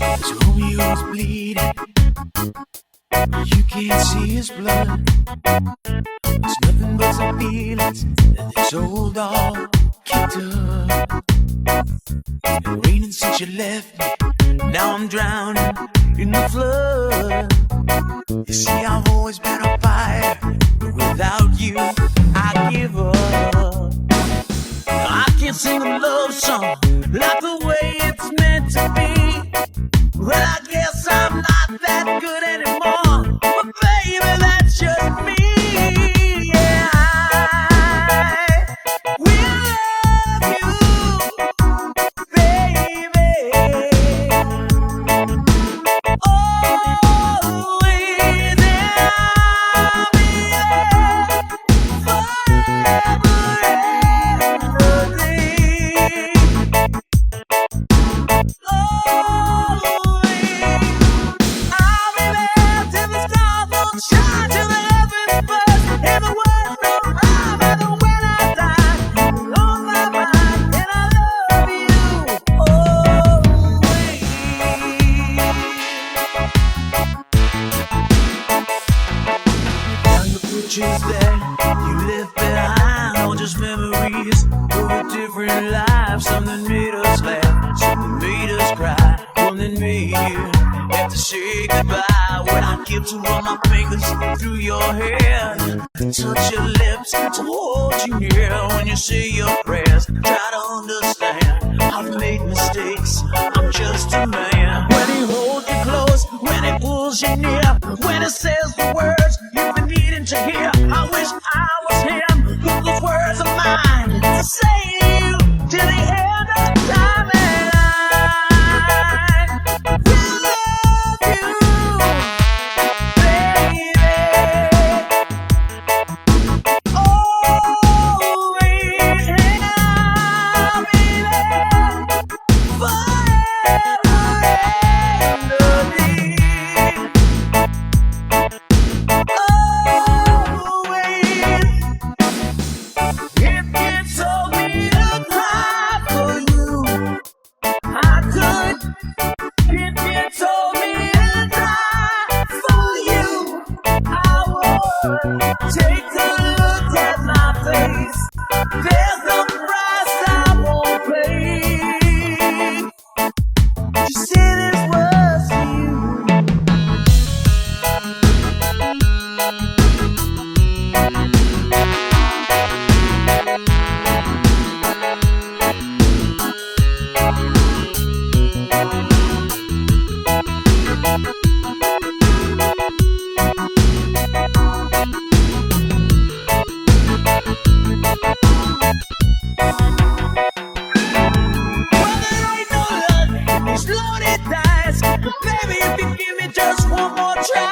'Cause Romeo's bleeding, you can't see his blood. It's nothing but some feelings that this old dog kicked up. It's been raining since you left me, now I'm drowning in the flood. You see, I've always been a fighter, but without you, I give up. I can't sing a love song like the way it's meant to be. Well, I guess I'm not that good anymore, but baby, that's just me. Yeah, I will love you, baby. Always, and I'll be there forever and a day. There, you left behind all just memories of a different life. Something made us laugh, something made us cry, one that made you have to say goodbye. When I get to run my fingers through your hair, touch your lips to hold you near. When you say your prayers, try to understand. I've made mistakes, I'm just a man. When he holds you close, when he pulls you near, when he says the words you've been needing to hear, I wish I was him. Put those words of mine to say to you till the end of time, and I will love you, baby. Always, and I'll be there forever and a day. Take a look at my face. There's no price I won't pay. You say this was you. Loaded dice, but baby, if you give me just one more try.